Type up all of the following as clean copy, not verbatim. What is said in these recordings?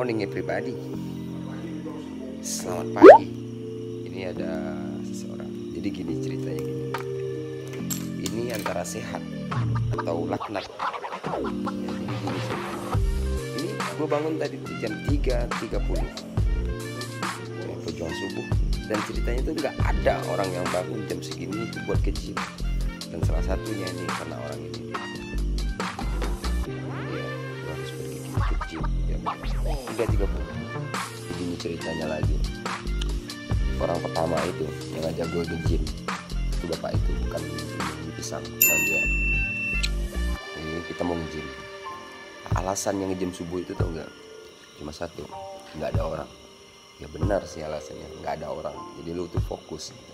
morning everybody. Selamat pagi. Ini ada seseorang. Jadi gini ceritanya gini. Ini antara sehat atau laknat. Ya, jadi gini ceritanya. Ini gue bangun tadi jam 3.30. Pejuang subuh. Dan ceritanya itu nggak ada orang yang bangun jam segini itu buat ke gym. Dan salah satunya ini karena orang ini. Gue harus pergi ke gym jam 3.30. Ini ceritanya lagi. Orang pertama itu yang ngajak gue ke gym itu bapak itu, bukan di pisang, bukan dia. Ini kita mau nge-gym. Alasan yang nge-gym subuh itu tau nggak? Cuma satu, nggak ada orang. Ya benar sih alasannya, nggak ada orang. Jadi lu tuh fokus gitu.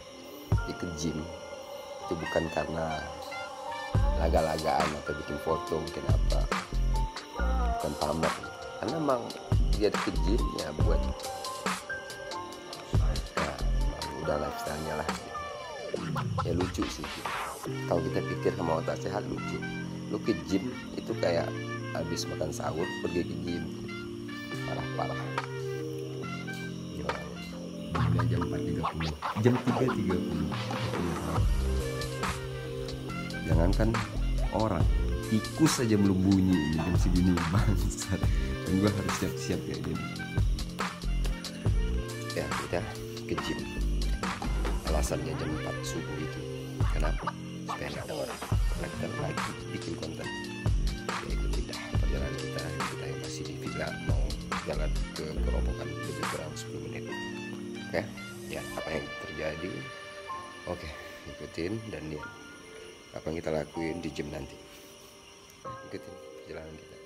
Di ke gym itu bukan karena laga-lagaan atau bikin foto mungkin apa, bukan pamer. Karena emang dia ke gym ya buat udah lifestyle-nya lah gitu. Ya lucu sih gitu. Kalau kita pikir sama otak sehat lucu. Lu ke gym itu kayak habis makan sahur pergi ke gym gitu. Parah. Udah jam 4.30, jam 3.30. Jangankan orang, tikus saja belum bunyi jam segini bangsat. Dan gua harus siap-siap kayak gini. Ya kita ke gym. Alasannya jam 4 subuh itu kenapa? Supaya ada orang. Karena kita lagi bikin konten. Ya itu tidak perjalanan kita yang masih di villa mau jalan ke Gerobokan lebih kurang 10 menit. Oke, ya apa yang terjadi? Oke, ikutin dan lihat apa yang kita lakuin di gym nanti. Ikutin perjalanan kita.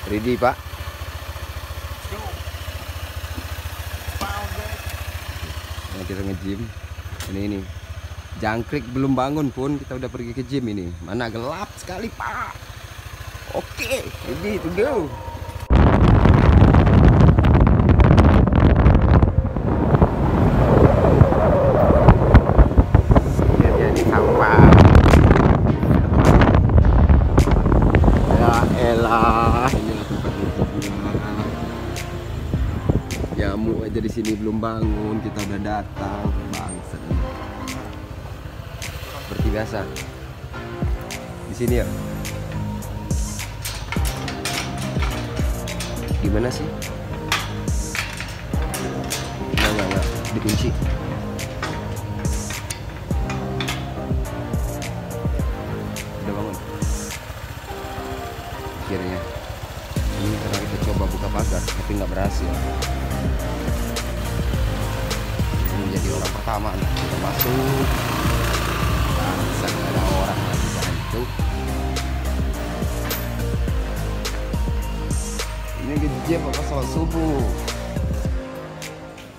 Ready Pak? Nah, kita nge-gym. Ini jangkrik belum bangun pun kita udah pergi ke gym ini. Mana gelap sekali Pak. Oke, ready to go. Jadi sampah. Ya elah, inilah tempatnya. Nyamuk aja di sini belum bangun, kita udah datang, bangsa. Seperti biasa. Di sini ya. Gimana sih? Enggak dikunci. Udah bangun. Akhirnya. Ini karena kita coba buka pagar tapi nggak berhasil. Menjadi orang pertama nih. Kita masuk. Bangsa nggak ada orang lagi itu. Ini nge-gym apa sholat subuh?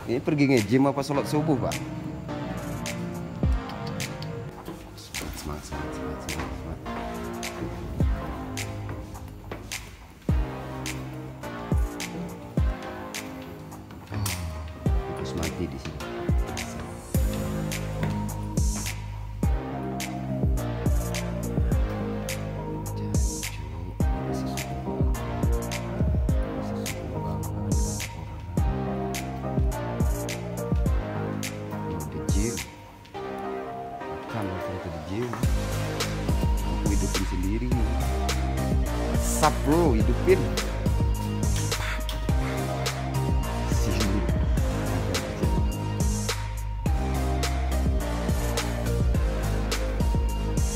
Ini pergi nge-gym apa sholat subuh Pak? Semangat. Terus mati di sini. Aku hidupin sendiri. Sup bro, hidupin. Sini.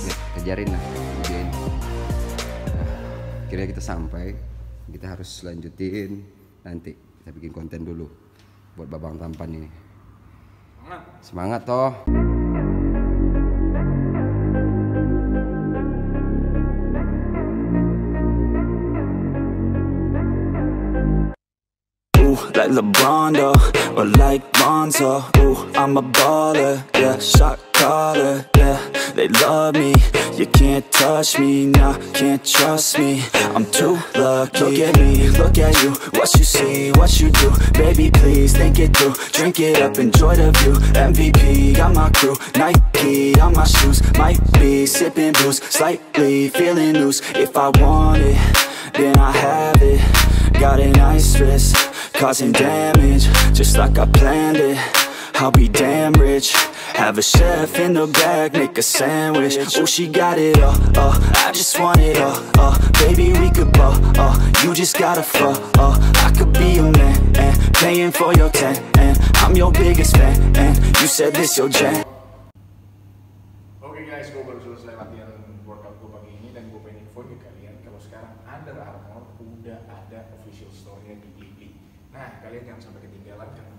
Ya, kejarin lah video ini. Akhirnya kita sampai. Kita harus lanjutin nanti. Kita bikin konten dulu buat Babang Tampan ini. Semangat toh. Like like LeBron, though, or like Lonzo. Ooh, I'm a baller, yeah, shot caller, yeah. They love me, you can't touch me, nah, can't trust me. I'm too lucky. Look at me, look at you, what you see, what you do. Baby, please think it through, drink it up, enjoy the view. MVP, got my crew, Nike on my shoes. Might be sipping booze, slightly feeling loose. If I want it, then I have it. Got an ice wrist, causing damage, just like I planned it. I'll be damn rich. Have a chef in the back, make a sandwich. Oh, she got it all, I just want it all, baby, we could ball, you just gotta fall, I could be your man, and paying for your tent, and I'm your biggest fan, and you said this your jam. Oke guys, gue baru selesai latihan workout gue pagi ini dan gue pengen info ke kalian kalau sekarang Under Armour udah ada official store-nya di Blibli. Nah, kalian jangan sampai ketinggalan karena